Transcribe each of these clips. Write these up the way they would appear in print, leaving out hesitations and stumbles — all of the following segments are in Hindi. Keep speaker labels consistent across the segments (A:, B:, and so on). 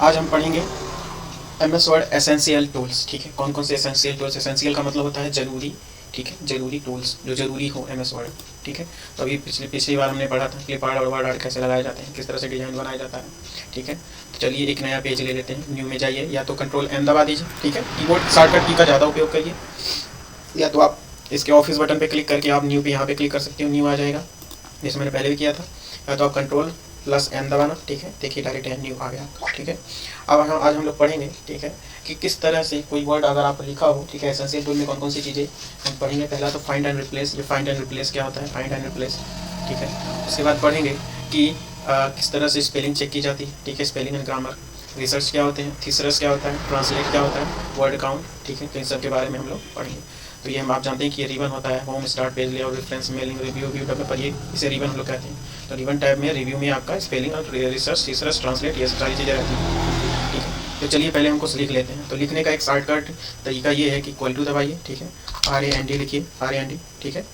A: आज हम पढ़ेंगे MS वर्ड एसेंशियल टूल्स। ठीक है, कौन कौन से एसेंशियल टूल्स। एसेंशियल का मतलब होता है जरूरी। ठीक है, जरूरी टूल्स जो जरूरी हो MS वर्ड। ठीक है, तो अभी पिछली बार हमने पढ़ा था क्लिप आर्ट और वर्ड आर्ट कैसे लगाए जाते हैं, किस तरह से डिजाइन बनाया जाता है। ठीक है, तो चलिए एक नया पेज ले लेते हैं। न्यू में जाइए, या तो कंट्रोल N दबा दीजिए। ठीक है, कीबोर्ड शॉर्टकट की का ज़्यादा उपयोग करिए, या तो आप इसके ऑफिस बटन पे क्लिक करके आप न्यू पे यहाँ पे क्लिक कर सकते हो, न्यू आ जाएगा, जैसे मैंने पहले भी किया था। या तो आप कंट्रोल प्लस N दबाना। ठीक है, देखिए डायरेक्ट न्यू आ गया। ठीक है, अब आज हम लोग पढ़ेंगे, ठीक है, कि किस तरह से कोई वर्ड अगर आप लिखा हो, ठीक है, एसेंशियल टूल में कौन कौन सी चीज़ें हम पढ़ेंगे। पहला तो फाइंड एंड रिप्लेस। ये फाइंड एंड रिप्लेस क्या होता है, फाइंड एंड रिप्लेस। ठीक है, उसके बाद पढ़ेंगे कि किस तरह से स्पेलिंग चेक की जाती है। ठीक है, स्पेलिंग एंड ग्रामर। रिसर्च क्या होते हैं, थीसरस क्या होता है, ट्रांसलेट क्या होता है, वर्ड काउंट। ठीक है, तो इन सब के बारे में हम लोग पढ़ेंगे। तो ये हम आप जानते हैं कि ये रिबन होता है, home start page layout reference mailing review view developer, ये इसे रिबन हम लोग कहते हैं। तो रिबन टैब में रिव्यू में आपका स्पेलिंग और रिसर्च थीसरस ट्रांसलेट ये सारी चीज़ें रहती हैं। ठीक है, तो चलिए पहले हमको लिख लेते हैं। तो लिखने का एक शॉर्टकट तरीका ये है कि इक्वल टू दबाइए। ठीक है, RAND लिखिए, RAND। ठीक है,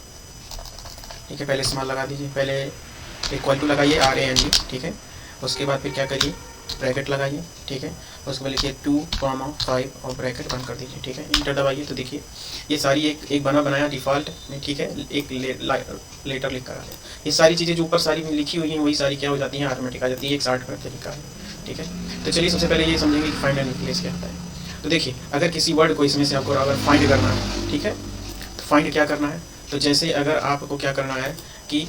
A: ठीक है, पहले स्मॉल लगा दीजिए, पहले इक्वल टू लगाइए RAND। ठीक है, उसके बाद फिर क्या करिए, ब्रैकेट लगाइए। ठीक है, उसके बाद लिखिए 2,5 और ब्रैकेट बंद कर दीजिए। ठीक है, इंटर दबाइए। तो देखिए ये सारी एक बना बनाया डिफ़ॉल्ट में, ठीक है, एक लेटर लिख कर आ गया। ये सारी चीज़ें जो ऊपर सारी लिखी हुई हैं वही सारी क्या हो जाती हैं, ऑटोमेटिक आ जाती है। एक शॉर्टकट तरीका है। ठीक है, तो चलिए सबसे पहले ये समझेंगे कि फाइंड एंड रिप्लेस क्या होता है। तो देखिए अगर किसी वर्ड को इसमें से आपको अगर फाइंड करना है, ठीक है, तो फाइंड क्या करना है। तो जैसे अगर आपको क्या करना है कि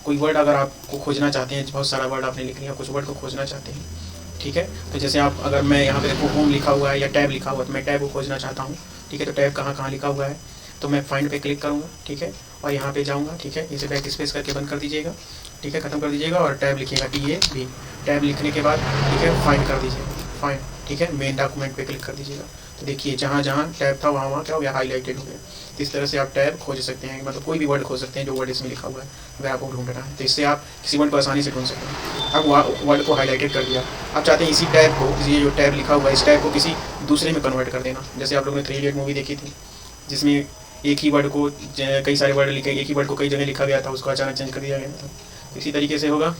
A: कोई वर्ड अगर आपको खोजना चाहते हैं, बहुत सारा वर्ड आपने लिख लिया, कुछ वर्ड को खोजना चाहते हैं। ठीक है, तो जैसे आप अगर मैं यहाँ पे देखो होम लिखा हुआ है या टैब लिखा हुआ है, तो मैं टैब को खोजना चाहता हूँ। ठीक है, तो टैब कहाँ कहाँ लिखा हुआ है, तो मैं फाइंड पे क्लिक करूँगा। ठीक है, और यहाँ पे जाऊँगा। ठीक है, इसे बैक स्पेस करके बंद कर दीजिएगा। ठीक है, खत्म कर दीजिएगा और टैब लिखिएगा TAB। टैब लिखने के बाद ठीक है फाइंड कर दीजिए, फाइंड। ठीक है, मेन डॉक्यूमेंट पे क्लिक कर दीजिएगा। तो देखिए जहाँ जहाँ टैब था वहाँ वहाँ क्या हो गया, हाईलाइटेड हो गया। तो इस तरह से आप टैब खोज सकते हैं, मतलब कोई भी वर्ड खोज सकते हैं जो वर्ड इसमें लिखा हुआ है अगर आपको ढूंढना है। तो इससे आप किसी वर्ड को आसानी से ढूंढ सकते हैं। अब वर्ड को हाईलाइटेड कर दिया, आप चाहते हैं इसी टैब को, ये जो टैब लिखा हुआ है इस टैब को किसी दूसरे में कन्वर्ट कर देना। जैसे आप लोगों ने 3 इडियट मूवी देखी थी, जिसमें एक ही वर्ड को कई सारे वर्ड लिखे, एक ही वर्ड को कई जगह लिखा गया था, उसको अचानक चेंज कर दिया गया था। तो इसी तरीके से होगा,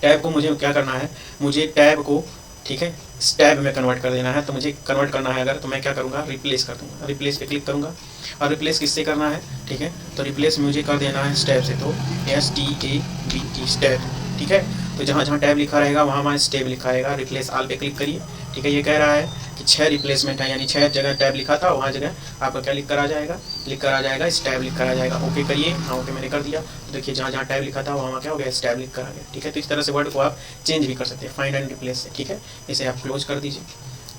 A: टैब को मुझे क्या करना है, मुझे टैब को ठीक है इस टैब में कन्वर्ट कर देना है। तो मुझे कन्वर्ट करना है अगर, तो मैं क्या करूँगा, रिप्लेस कर दूँगा। रिप्लेस पे क्लिक करूँगा और रिप्लेस किससे करना है। ठीक है, तो रिप्लेस मुझे कर देना है स्टैब से, तो STAB स्टैब। ठीक है, तो जहाँ जहाँ टैब लिखा रहेगा वहाँ वहाँ स्टैब लिखा रहेगा। रिप्लेस आल पे क्लिक करिए। ठीक है, ये कह रहा है कि 6 रिप्लेसमेंट है, यानी 6 जगह टैब लिखा था वहाँ जगह आपका क्या लिख कर आ जाएगा, लिख कर आ जाएगा स्टैब लिख कर आ जाएगा। ओके करिए, हाँ ओके मैंने कर दिया। तो देखिए जहाँ जहाँ टैब लिखा था वहाँ क्या हो गया, स्टैब लिख कर आ गया। ठीक है, तो इस तरह से वर्ड को आप चेंज भी कर सकते हैं, फाइंड एंड रिप्लेस से। ठीक है, इसे आप क्लोज कर दीजिए।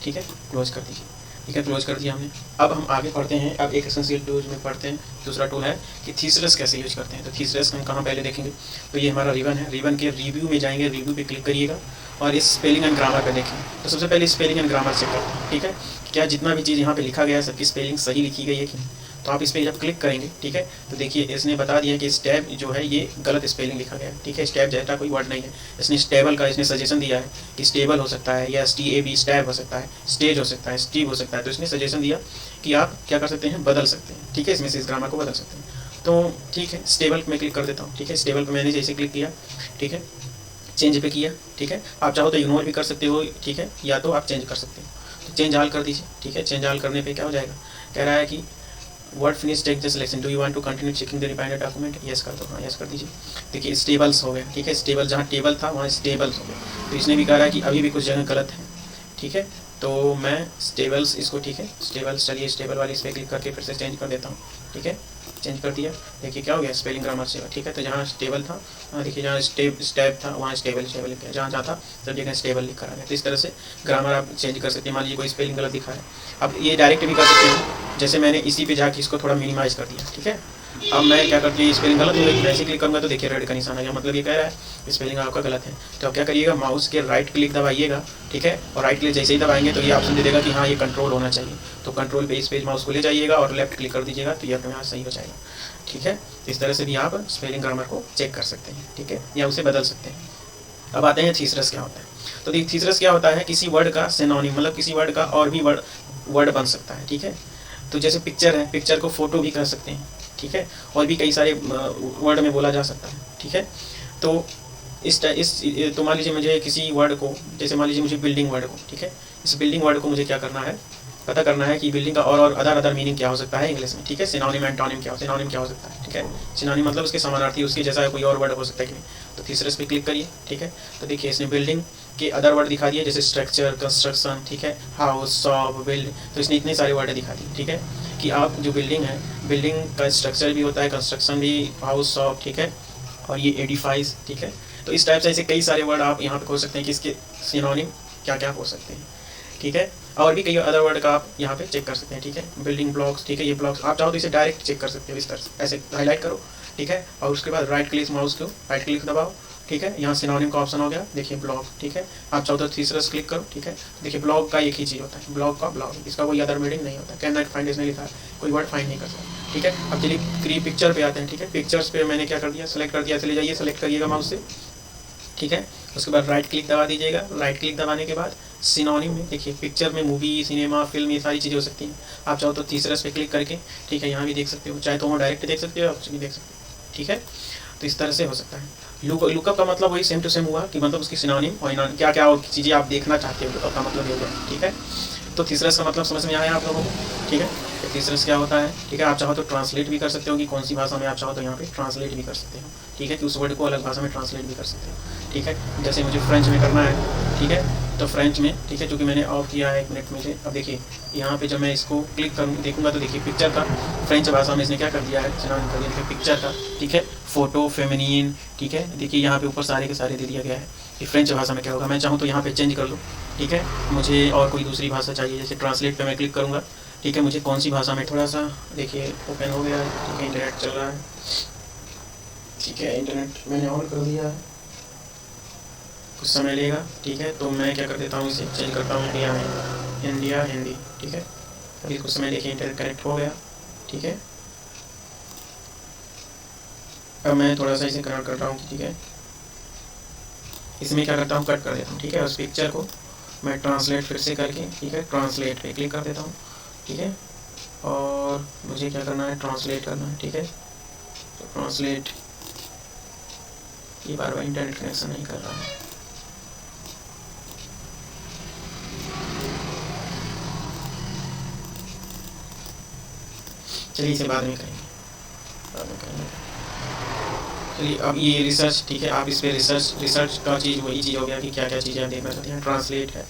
A: ठीक है, क्लोज कर दीजिए। ठीक है, क्लोज कर दिया हमने। अब हम आगे पढ़ते हैं। अब एक एसेंशियल टूल में पढ़ते हैं, दूसरा टूल है कि थीसरस कैसे यूज करते हैं। तो थीसरस हम कहाँ पहले देखेंगे, तो ये हमारा रिबन है। रिबन के रिव्यू में जाएंगे, रिव्यू पे क्लिक करिएगा और इस स्पेलिंग एंड ग्रामर पे देखें। तो सबसे पहले स्पेलिंग एंड ग्रामर चेक करते हैं। ठीक है, क्या जितना भी चीज़ यहाँ पे लिखा गया है सबकी स्पेलिंग सही लिखी गई है कि नहीं। तो आप इस पर जब क्लिक करेंगे, ठीक है, तो देखिए इसने बता दिया कि स्टैब जो है ये गलत स्पेलिंग लिखा गया है। ठीक है, स्टैब जैसा कोई वर्ड नहीं है। इसने स्टेबल का इसने सजेशन दिया है कि स्टेबल हो सकता है, या STAB स्टैब हो सकता है, स्टेज हो सकता है, स्टीव हो सकता है। तो इसने सजेशन दिया कि आप क्या कर सकते हैं, बदल सकते हैं। ठीक है, इसमें से इस ग्रामर को बदल सकते हैं। तो ठीक है, स्टेबल में क्लिक कर देता हूँ। ठीक है, स्टेबल पर मैंने जैसे क्लिक किया, ठीक है, चेंज पे किया। ठीक है, आप चाहो तो इग्नोर भी कर सकते हो, ठीक है, या तो आप चेंज कर सकते हो। तो चेंज ऑल कर दीजिए। ठीक है, चेंज ऑल करने पे क्या हो जाएगा, कह रहा है कि word finish take the selection, do you want to continue checking the reminder document, yes कर दो, हाँ यस कर दीजिए। देखिए स्टेबल्स हो गया। ठीक है, स्टेबल जहाँ टेबल था वहाँ स्टेबल्स हो गया। तो इसने भी कह रहा है कि अभी भी कुछ जगह गलत है। ठीक है, तो मैं स्टेबल्स इसको, ठीक है स्टेबल्स, चलिए स्टेबल वाली इस पर क्लिक करके फिर से चेंज कर देता हूँ। ठीक है, चेंज कर दिया। देखिए क्या हो गया, स्पेलिंग ग्रामर से। ठीक है, तो जहाँ स्टेबल था देखिए, जहाँ स्टेब था वहाँ स्टेबल लिख गया, जहाँ था सब जगह स्टेबल लिख कर आ गया। तो इस तरह से ग्रामर आप चेंज कर सकते हैं। मान लीजिए कोई स्पेलिंग गलत दिखा है, अब ये डायरेक्ट भी कर सकते हैं। जैसे मैंने इसी पे जाके इसको थोड़ा मिनिमाइज कर दिया। ठीक है, अब मैं क्या करती हूँ, स्पेलिंग गलत हो गई, मैं ऐसे क्लिक करूँगा तो देखिए रेड का निशान आ गया, मतलब ये कह रहा है स्पेलिंग आपका गलत है। तो आप क्या करिएगा, माउस के राइट क्लिक दबाइएगा। ठीक है, और राइट क्लिक जैसे ही दबाएंगे तो ये ऑप्शन दे देगा कि हाँ ये कंट्रोल होना चाहिए। तो कंट्रोल पे इस पेज माउस को ले जाइएगा और लेफ्ट क्लिक कर दीजिएगा, तो ये अपने यहाँ सही हो जाएगा। ठीक है, इस तरह से भी आप स्पेलिंग ग्रामर को चेक कर सकते हैं। ठीक है, या उसे बदल सकते हैं। अब आते हैं थीसरस क्या होता है। तो थीसरस क्या होता है, किसी वर्ड का सिनोनिम, मतलब किसी वर्ड का और भी वर्ड बन सकता है। ठीक है, तो जैसे पिक्चर है, पिक्चर को फोटो भी कह सकते हैं। ठीक है, और भी कई सारे वर्ड में बोला जा सकता है। ठीक है, तो तो मान लीजिए मुझे किसी वर्ड को, जैसे मान लीजिए मुझे बिल्डिंग वर्ड को, ठीक है, इस बिल्डिंग वर्ड को मुझे क्या करना है, पता करना है कि बिल्डिंग का और अदर मीनिंग क्या हो सकता है इंग्लिश में, ठीक है। सिनोनिम एंटोनिम क्या हो सकता है, ठीक है। सिनोनिम मतलब उसके समानार्थी, उसके जैसा कोई और वर्ड हो सकता है कि नहीं। तो तीसरे इस पर क्लिक करिए, ठीक है। तो देखिए इसने बिल्डिंग के अदर वर्ड दिखा दिए, जैसे स्ट्रक्चर, कंस्ट्रक्शन, ठीक है, हाउस, शॉप, बिल्ड। तो इसने इतने सारे वर्ड दिखा दिए, ठीक है, कि आप जो बिल्डिंग है, बिल्डिंग का स्ट्रक्चर भी होता है, कंस्ट्रक्शन भी, हाउस, शॉप, ठीक है, और ये एडिफाइज, ठीक है। तो इस टाइप से ऐसे कई सारे वर्ड आप यहाँ पे खोज सकते हैं कि इसके सिनोनिम क्या क्या हो सकते हैं, ठीक है। और भी कई अदर वर्ड का आप यहाँ पे चेक कर सकते हैं, ठीक है। बिल्डिंग ब्लॉक्स, ठीक है, ये ब्लॉक्स आप चाहो तो इसे डायरेक्ट चेक कर सकते हो इस तरह से, ऐसे हाईलाइट करो, ठीक है, और उसके बाद राइट क्लिक माउस को राइट क्लिक दबाओ, ठीक है। यहाँ सिनोनिम का ऑप्शन हो गया, देखिए ब्लॉक, ठीक है। आप चाहो तो तीसरा से क्लिक करो, ठीक है। देखिए ब्लॉक का एक ही चीज़ होता है, ब्लॉक का ब्लॉक, इसका कोई अदर मीनिंग नहीं होता। कैन नॉट फाइंड इसमें लिखा है, कोई वर्ड फाइंड नहीं कर सकता, ठीक है। अब चलिए पिक्चर पे आते हैं, ठीक है। पिक्चर्स पे मैंने क्या कर दिया, सेलेक्ट कर दिया, चले जाइए, सेलेक्ट करिएगा माउस से, ठीक है। उसके बाद राइट क्लिक दबा दीजिएगा। राइट क्लिक दबाने के बाद सिनोनिम में देखिए पिक्चर में मूवी, सिनेमा, फिल्म, ये सारी चीज़ें हो सकती हैं। आप चाहो तो तीसरे पे क्लिक करके, ठीक है, यहाँ भी देख सकते हो, चाहे तो वो डायरेक्ट देख सकते हो, आप भी देख सकते हो, ठीक है। तो इस तरह से हो सकता है। लुकअप का मतलब वही सेम टू सेम हुआ कि मतलब उसकी सिनोनिम और क्या क्या चीज़ें आप देखना चाहते हो, लुकअप का मतलब ये हुआ, ठीक है। तो तीसरा का मतलब समझ में आया आप लोगों को, ठीक है। तो तीसरा क्या होता है, ठीक है। आप चाहो तो ट्रांसलेट भी कर सकते हो कि कौन सी भाषा में, आप चाहो तो यहाँ पे ट्रांसलेट भी कर सकते हो, ठीक है, कि उस वर्ड को अलग भाषा में ट्रांसलेट भी कर सकते हो, ठीक है। जैसे मुझे फ्रेंच में करना है, ठीक है, तो फ्रेंच में, ठीक है, चूँकि मैंने ऑफ किया है 1 मिनट में से। अब देखिए यहाँ पे जब मैं इसको क्लिक करूँ देखूँगा तो देखिए पिक्चर का फ्रेंच भाषा में इसने क्या कर दिया है, सिनोनिम कर दिया है पिक्चर का, ठीक है। फोटो, फेमिनिन, ठीक है, देखिए यहाँ पे ऊपर सारे के सारे दे दिया गया है कि फ्रेंच भाषा में क्या होगा। मैं चाहूँ तो यहाँ पे चेंज कर लूँ, ठीक है। मुझे और कोई दूसरी भाषा चाहिए, जैसे ट्रांसलेट पे मैं क्लिक करूँगा, ठीक है। मुझे कौन सी भाषा में, थोड़ा सा देखिए ओपन हो गया है, ठीक है, इंटरनेट चल रहा है, ठीक है, इंटरनेट मैंने ऑन कर दिया है, कुछ समय लेगा, ठीक है। तो मैं क्या कर देता हूँ, इसे चेंज करता हूँ इंडिया में, इंडिया हिंदी, ठीक है। अभी कुछ समय देखिए इंटरनेट कनेक्ट हो गया, ठीक है। अब मैं थोड़ा सा इसे कनेक्ट कर रहा हूँ, ठीक है। इसमें क्या करता हूँ, कट कर देता हूँ, ठीक है। उस पिक्चर को मैं ट्रांसलेट फिर से करके, ठीक है, ट्रांसलेट पे क्लिक कर देता हूँ, ठीक है। और मुझे क्या करना है, ट्रांसलेट करना है, ठीक है। तो ट्रांसलेट, ये बार इंटरनेट कनेक्शन नहीं कर रहा है, चलिए इसे बाद में करेंगे। चलिए अब ये रिसर्च, ठीक है, आप इस पर रिसर्च का चीज़ वही चीज़ हो गया कि क्या क्या चीज़ें आप देखना चाहते हैं। ट्रांसलेट है,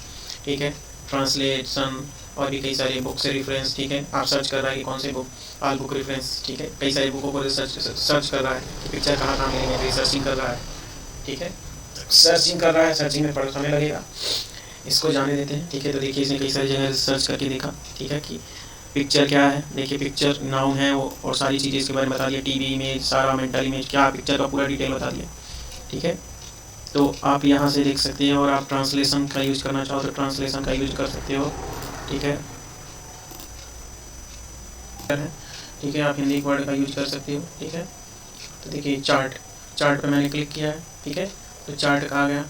A: ठीक है, ट्रांसलेशन, और भी कई सारे बुक से रेफरेंस, ठीक है। आप सर्च कर रहा है कि कौन से बुक, ऑल बुक रेफरेंस, ठीक है। कई सारी बुकों को सर्च कर रहा है कि पिक्चर कहाँ मिलेंगे, रिसर्चिंग कर रहा है, ठीक है। सर्चिंग कर रहा है, सर्चिंग में बड़ा समय लगेगा, इसको जाने देते हैं, ठीक है। तो देखिए इसने कई सारी जगह सर्च करके देखा, ठीक है, कि पिक्चर क्या है। देखिए पिक्चर नाउन है वो, और सारी चीज़ें इसके बारे में बता दिया, टीवी इमेज, सारा मेंटल इमेज, क्या पिक्चर का पूरा डिटेल बता दिया, ठीक है। तो आप यहाँ से देख सकते हैं, और आप ट्रांसलेशन का यूज़ करना चाहो तो ट्रांसलेशन का यूज़ कर सकते हो, ठीक है, ठीक है। आप हिंदी वर्ड का यूज़ कर सकते हो, ठीक है। तो देखिए चार्ट पे मैंने क्लिक किया है, ठीक है। तो चार्ट का आ गया,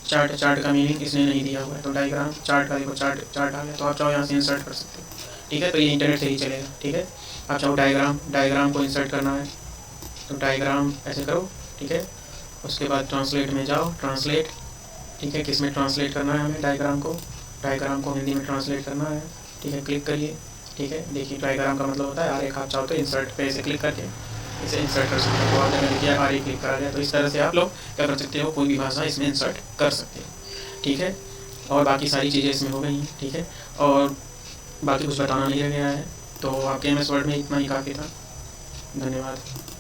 A: चार्ट का मीनिंग इसने नहीं दिया हुआ है। तो डायग्राम, चार्ट का देखो, चार्ट आ गया। तो आप चाहो यहाँ से इंसर्ट कर सकते हो, ठीक है। तो ये इंटरनेट से ही चलेगा, ठीक है। आप चाहो डायग्राम को इंसर्ट करना है तो डायग्राम ऐसे करो, ठीक है। उसके बाद ट्रांसलेट में जाओ, ट्रांसलेट, ठीक है, किस में ट्रांसलेट करना है हमें, डायग्राम को हिंदी में ट्रांसलेट करना है, ठीक है। क्लिक करिए, ठीक है। देखिए डायग्राम का मतलब होता है आरेख। आप चाहो तो इंसर्ट पे ऐसे क्लिक करके इसे इंसर्ट कर सकते हो। तो आपने देखिए आरेख क्लिक करा गया। तो इस तरह से आप लोग क्या कर सकते हो, कोई भी भाषा इसमें इंसर्ट कर सकते हो, ठीक है। और बाकी सारी चीज़ें इसमें हो गई हैं, ठीक है। और बाकी कुछ बताना नहीं रह गया है। तो आपके MS वर्ड में इतना ही काफ़ी था। धन्यवाद।